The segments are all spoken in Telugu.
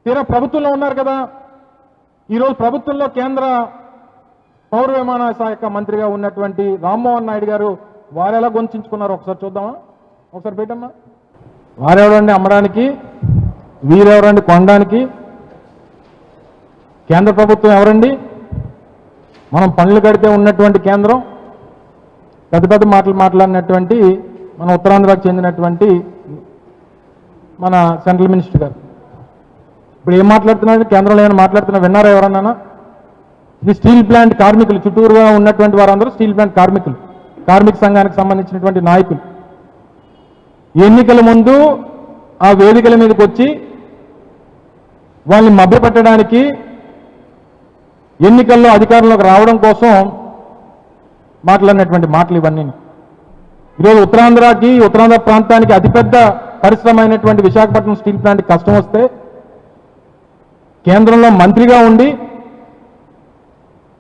తీరా ప్రభుత్వంలో ఉన్నారు కదా. ఈరోజు ప్రభుత్వంలో కేంద్ర పౌర విమానయాన శాఖ మంత్రిగా ఉన్నటువంటి రామ్మోహన్ నాయుడు గారు వారు ఎలా గొంతించుకున్నారు ఒకసారి చూద్దామా? ఒకసారి పెట్టమ్మా. వారెవరండి అమ్మడానికి, వీరెవరండి కొనడానికి? కేంద్ర ప్రభుత్వం ఎవరండి? మనం పనులు కడితే ఉన్నటువంటి కేంద్రం, పెద్ద పెద్ద మాటలు మాట్లాడినటువంటి మన ఉత్తరాంధ్రకు చెందినటువంటి మన సెంట్రల్ మినిస్టర్ గారు ఇప్పుడు ఏం మాట్లాడుతున్నాడు? కేంద్రంలో ఏమైనా మాట్లాడుతున్నా విన్నారా ఎవరన్నా? ఇది స్టీల్ ప్లాంట్ కార్మికులు, చుట్టూరుగా ఉన్నటువంటి వారందరూ స్టీల్ ప్లాంట్ కార్మికులు, కార్మిక సంఘానికి సంబంధించినటువంటి నాయకులు. ఎన్నికల ముందు ఆ వేదికల మీదకి వచ్చి వాళ్ళని మభ్యపెట్టడానికి, ఎన్నికల్లో అధికారంలోకి రావడం కోసం మాట్లాడినటువంటి మాటలు ఇవన్నీ. ఈరోజు ఉత్తరాంధ్ర ప్రాంతానికి అతిపెద్ద పరిశ్రమ అయినటువంటి విశాఖపట్నం స్టీల్ ప్లాంట్కి కష్టం వస్తే కేంద్రంలో మంత్రిగా ఉండి,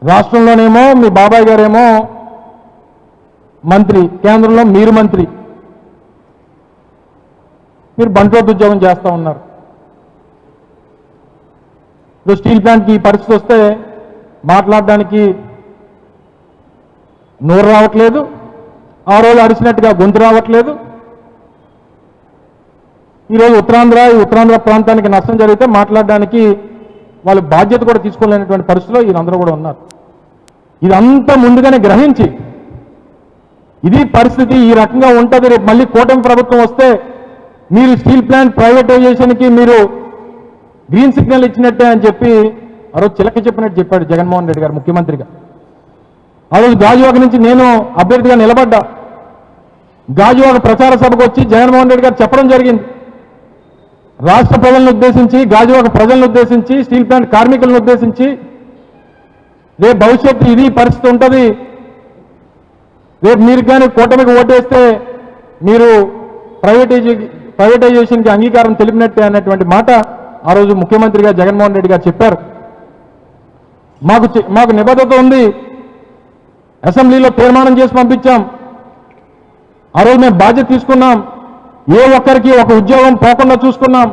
రాష్ట్రంలోనేమో మీ బాబాయ్ గారేమో మంత్రి, కేంద్రంలో మీరు మంత్రి, మీరు బంట్రోత్ ఉద్యోగం చేస్తూ ఉన్నారు. ఇప్పుడు స్టీల్ ప్లాంట్కి ఈ పరిస్థితి వస్తే మాట్లాడడానికి నోరు రావట్లేదు, ఆ రోజు అరిచినట్టుగా గొంతు రావట్లేదు. ఈరోజు ఉత్తరాంధ్ర ప్రాంతానికి నష్టం జరిగితే మాట్లాడడానికి వాళ్ళు బాధ్యత కూడా తీసుకోలేనటువంటి పరిస్థితిలో వీళ్ళందరూ కూడా ఉన్నారు. ఇదంతా ముందుగానే గ్రహించి ఇది పరిస్థితి ఈ రకంగా ఉంటుంది, రేపు మళ్ళీ కూటమి ప్రభుత్వం వస్తే మీరు స్టీల్ ప్లాంట్ ప్రైవేటైజేషన్కి మీరు గ్రీన్ సిగ్నల్ ఇచ్చినట్టే అని చెప్పి ఆ రోజు చిలక చెప్పినట్టు చెప్పాడు జగన్మోహన్ రెడ్డి గారు ముఖ్యమంత్రిగా. ఆ రోజు గాజువాక నుంచి నేను అభ్యర్థిగా నిలబడ్డా. గాజువాక ప్రచార సభకు వచ్చి జగన్మోహన్ రెడ్డి గారు చెప్పడం జరిగింది, రాష్ట్ర ప్రజలను ఉద్దేశించి, గాజువాక ప్రజలను ఉద్దేశించి, స్టీల్ ప్లాంట్ కార్మికులను ఉద్దేశించి, రేపు భవిష్యత్తు ఇది పరిస్థితి ఉంటుంది, రేపు మీరు కానీ కూటమికి ఓటేస్తే మీరు ప్రైవేటైజేషన్కి అంగీకారం తెలిపినట్టే అన్నటువంటి మాట ఆ రోజు ముఖ్యమంత్రిగా జగన్మోహన్ రెడ్డి గారు చెప్పారు. మాకు నిబద్ధత ఉంది, అసెంబ్లీలో తీర్మానం చేసి పంపించాం. ఆ రోజు మేము బాధ్యత తీసుకున్నాం, ఏ ఒక్కరికి ఒక ఉద్యోగం పోకుండా చూసుకున్నాం,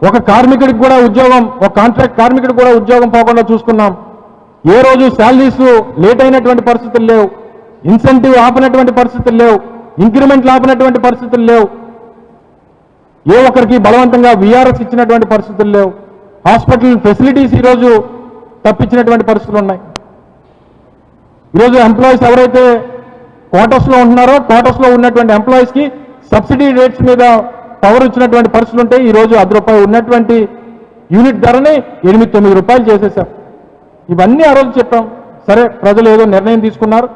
ఒక కార్మికుడికి కూడా ఉద్యోగం, ఒక కాంట్రాక్ట్ కార్మికుడికి కూడా ఉద్యోగం పోకుండా చూసుకున్నాం. ఏ రోజు శాలరీస్ లేట్ అయినటువంటి పరిస్థితులు లేవు, ఇన్సెంటివ్ ఆపినటువంటి పరిస్థితులు లేవు, ఇంక్రిమెంట్లు ఆపినటువంటి పరిస్థితులు లేవు, ఏ ఒక్కరికి బలవంతంగా విఆర్ఎస్ ఇచ్చినటువంటి పరిస్థితులు లేవు, హాస్పిటల్ ఫెసిలిటీస్ ఈరోజు తప్పించినటువంటి పరిస్థితులు ఉన్నాయి. ఈరోజు ఎంప్లాయీస్ ఎవరైతే క్వార్టర్స్లో ఉంటున్నారో క్వార్టర్స్లో ఉన్నటువంటి ఎంప్లాయీస్కి సబ్సిడీ రేట్స్ మీద పవర్ ఇచ్చినటువంటి పరిస్థితులు ఉంటాయి. ఈరోజు ₹10 ఉన్నటువంటి యూనిట్ ధరని 8-9 రూపాయలు చేసేసాం. ఇవన్నీ ఆ రోజు చెప్పాం. సరే, ప్రజలు ఏదో నిర్ణయం తీసుకున్నారు.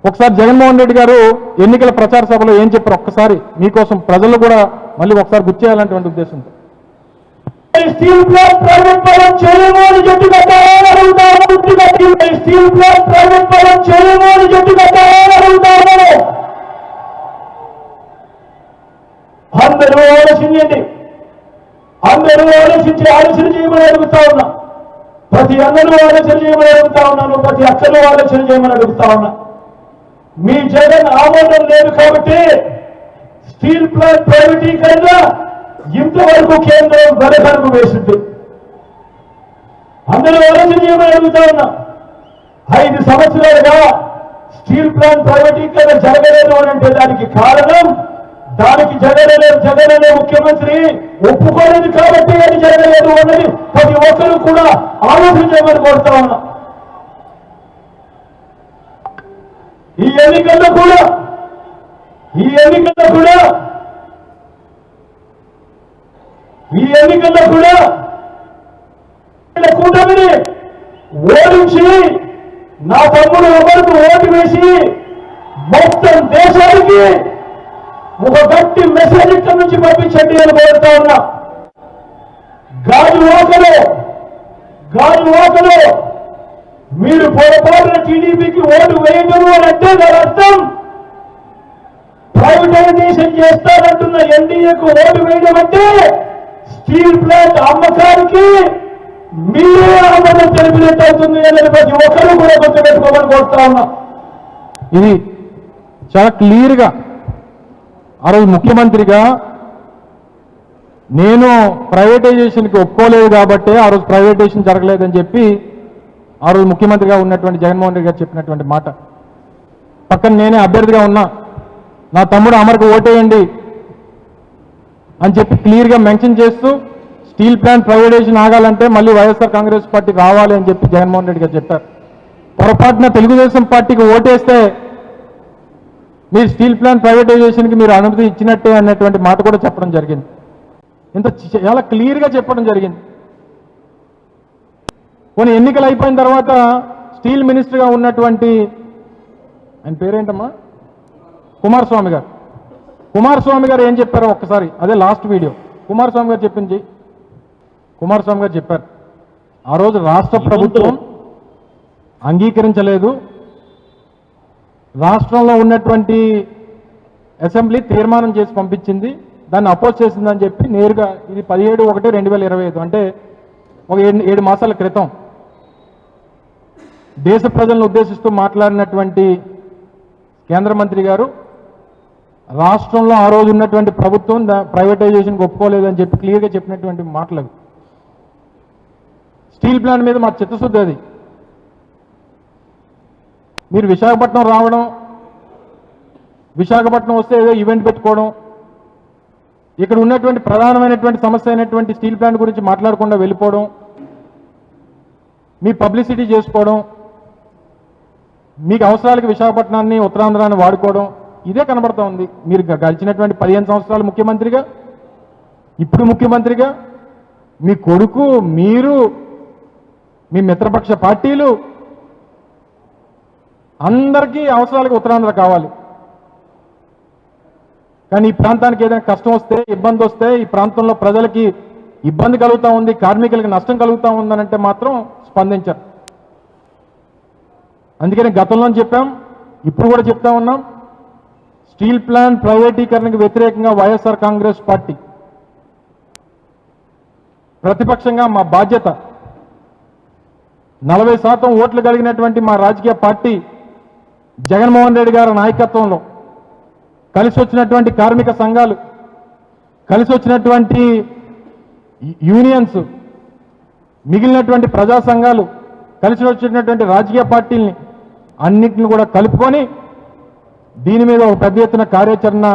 ఒకసారి జగన్మోహన్ రెడ్డి గారు ఎన్నికల ప్రచార సభలో ఏం చెప్పారు ఒక్కసారి మీకోసం ప్రజలు కూడా మళ్ళీ ఒకసారి గుర్తు చేయాలనేటువంటి ఉద్దేశంతో. స్టీల్ ప్లాంట్ ప్రైవేట్ పరం చేయమని చెప్పి స్టీల్ ప్లాంట్ ప్రైవేట్ పరం చేయమని చెప్పి అందరూ ఆలోచించండి, అందరూ ఆలోచన చేయమని అడుగుతా ఉన్నా. ప్రతి అందరూ ఆలోచన చేయమని అడుగుతా ఉన్నాను, ప్రతి అక్కలు ఆలోచన చేయమని అడుగుతా ఉన్నా. మీ జగన్ ఆమోదం లేదు కాబట్టి స్టీల్ ప్లాంట్ ప్రైవేటీకరణ ఇంతవరకు కేంద్రం వెనకడుగు వేసింది. అందరూ ఆలోచన చేయమని అడుగుతా ఉన్నా. 5 సంవత్సరాలుగా స్టీల్ ప్లాంట్ ప్రైవేటీకరణ జరగలేదు అని అంటే దానికి కారణం, దానికి జగన్ అనే ముఖ్యమంత్రి ఒప్పుకోలేదు కాబట్టి అది జరగలేదు అన్నది ప్రతి ఒక్కరూ కూడా ఆలోచన చేయమని కోరుతా ఉన్నా. ఈ ఎన్నికల్లో కూడా కూటమిని ఓడించి నా తమ్ముడు ఎవరికి ఓటు వేసి మొత్తం దేశానికి ఒక గట్టి మెసేజ్ ఇక్కడ నుంచి పంపించండి అని కోరుతా ఉన్నా. గాజువాకలో మీరు పొరపాటున టీడీపీకి ఓటు వేయడం అని అంటే దాని అర్థం ప్రైవేటైజేషన్ చేస్తారంటున్న ఎన్డీఏకు ఓటు వేయడం అంటే స్టీల్ ప్లాంట్ అమ్మకానికి మీరే ఆమోదం తెలిపినట్టు అవుతుంది అనేది ప్రతి ఒక్కరూ కూడా గుర్తుపెట్టుకోమని కోరుతా ఉన్నా. ఇది చాలా క్లియర్గా ఆ రోజు ముఖ్యమంత్రిగా నేను ప్రైవేటైజేషన్కి ఒప్పుకోలేదు కాబట్టి ఆ రోజు ప్రైవేటైజేషన్ జరగలేదని చెప్పి ఆ రోజు ముఖ్యమంత్రిగా ఉన్నటువంటి జగన్మోహన్ రెడ్డి గారు చెప్పినటువంటి మాట. పక్కన నేనే అభ్యర్థిగా ఉన్నా, నా తమ్ముడు అమర్కి ఓటేయండి అని చెప్పి క్లియర్గా మెన్షన్ చేస్తూ స్టీల్ ప్లాంట్ ప్రైవేటైజేషన్ ఆగాలంటే మళ్ళీ వైఎస్ఆర్ కాంగ్రెస్ పార్టీ రావాలి అని చెప్పి జగన్మోహన్ రెడ్డి గారు చెప్పారు. పొరపాటున తెలుగుదేశం పార్టీకి ఓటేస్తే మీరు స్టీల్ ప్లాంట్ ప్రైవేటైజేషన్కి మీరు అనుమతి ఇచ్చినట్టే అన్నటువంటి మాట కూడా చెప్పడం జరిగింది. ఇంత చాలా క్లియర్గా చెప్పడం జరిగింది. కొన్ని ఎన్నికలు అయిపోయిన తర్వాత స్టీల్ మినిస్టర్గా ఉన్నటువంటి ఆయన పేరేంటమ్మా, కుమారస్వామి గారు. కుమారస్వామి గారు ఏం చెప్పారో ఒక్కసారి, అదే లాస్ట్ వీడియో. కుమారస్వామి గారు చెప్పింది, కుమారస్వామి గారు చెప్పారు, ఆ రోజు రాష్ట్ర ప్రభుత్వం అంగీకరించలేదు, రాష్ట్రంలో ఉన్నటువంటి అసెంబ్లీ తీర్మానం చేసి పంపించింది, దాన్ని అపోజ్ చేసిందని చెప్పి నేరుగా, ఇది 17/1/2025 అంటే ఒక 7 మాసాల క్రితం దేశ ప్రజలను ఉద్దేశిస్తూ మాట్లాడినటువంటి కేంద్ర మంత్రి గారు రాష్ట్రంలో ఆ రోజు ఉన్నటువంటి ప్రభుత్వం ప్రైవేటైజేషన్కి ఒప్పుకోలేదని చెప్పి క్లియర్గా చెప్పినటువంటి మాటలు. స్టీల్ ప్లాంట్ మీద మా చిత్తశుద్ధి అది. మీరు విశాఖపట్నం రావడం, విశాఖపట్నం వస్తే ఏదో ఈవెంట్ పెట్టుకోవడం, ఇక్కడ ఉన్నటువంటి ప్రధానమైనటువంటి సమస్య అయినటువంటి స్టీల్ ప్లాంట్ గురించి మాట్లాడకుండా వెళ్ళిపోవడం, మీ పబ్లిసిటీ చేసుకోవడం, మీకు అవసరాలకి విశాఖపట్నాన్ని ఉత్తరాంధ్రాన్ని వాడుకోవడం, ఇదే కనబడతా ఉంది. మీరు గడిచినటువంటి 15 సంవత్సరాలు ముఖ్యమంత్రిగా, ఇప్పుడు ముఖ్యమంత్రిగా, మీ కొడుకు, మీరు, మీ మిత్రపక్ష పార్టీలు అందరికీ అవసరాలకు ఉత్తరాంధ్ర కావాలి. కానీ ఈ ప్రాంతానికి ఏదైనా కష్టం వస్తే, ఇబ్బంది వస్తే, ఈ ప్రాంతంలో ప్రజలకి ఇబ్బంది కలుగుతూ ఉంది, కార్మికులకి నష్టం కలుగుతూ ఉందనంటే మాత్రం స్పందించారు. అందుకని గతంలో చెప్పాం, ఇప్పుడు కూడా చెప్తా ఉన్నాం, స్టీల్ ప్లాంట్ ప్రైవేటీకరణకు వ్యతిరేకంగా వైఎస్ఆర్ కాంగ్రెస్ పార్టీ ప్రతిపక్షంగా మా బాధ్యత, 40% ఓట్లు కలిగినటువంటి మా రాజకీయ పార్టీ జగన్మోహన్ రెడ్డి గారి నాయకత్వంలో కలిసి వచ్చినటువంటి కార్మిక సంఘాలు, కలిసి వచ్చినటువంటి యూనియన్స్, మిగిలినటువంటి ప్రజా సంఘాలు, కలిసి వచ్చినటువంటి రాజకీయ పార్టీల్ని అన్నింటిని కూడా కలుపుకొని దీని మీద ఒక పెద్ద ఎత్తున కార్యాచరణ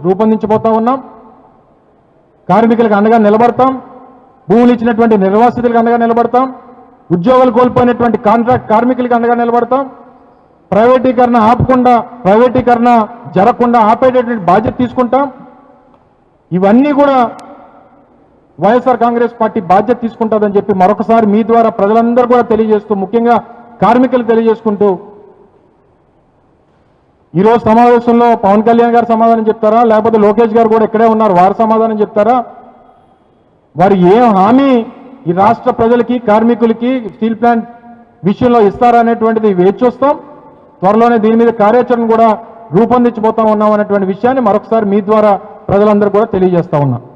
రూపొందించబోతా ఉన్నాం. కార్మికులకు అండగా నిలబడతాం, భూములు ఇచ్చినటువంటి నిర్వాసితులకు అండగా నిలబడతాం, ఉద్యోగాలు కోల్పోయినటువంటి కాంట్రాక్ట్ కార్మికులకు అండగా నిలబడతాం, ప్రైవేటీకరణ ఆపకుండా, ప్రైవేటీకరణ జరగకుండా ఆపేటటువంటి బాధ్యత తీసుకుంటాం. ఇవన్నీ కూడా వైఎస్ఆర్ కాంగ్రెస్ పార్టీ బాధ్యత తీసుకుంటుందని చెప్పి మరొకసారి మీ ద్వారా ప్రజలందరూ కూడా తెలియజేస్తూ, ముఖ్యంగా కార్మికులు తెలియజేసుకుంటూ, ఈరోజు సమావేశంలో పవన్ కళ్యాణ్ గారు సమాధానం చెప్తారా, లేకపోతే లోకేష్ గారు కూడా ఇక్కడే ఉన్నారు, వారు సమాధానం చెప్తారా, వారు ఏ హామీ ఈ రాష్ట్ర ప్రజలకి, కార్మికులకి స్టీల్ ప్లాంట్ విషయంలో ఇస్తారా అనేటువంటిది వేచి చూస్తాం. త్వరలోనే దీని మీద కార్యాచరణ కూడా రూపొందించబోతా ఉన్నాం అనేటువంటి విషయాన్ని మరొకసారి మీ ద్వారా ప్రజలందరూ కూడా తెలియజేస్తా ఉన్నాం.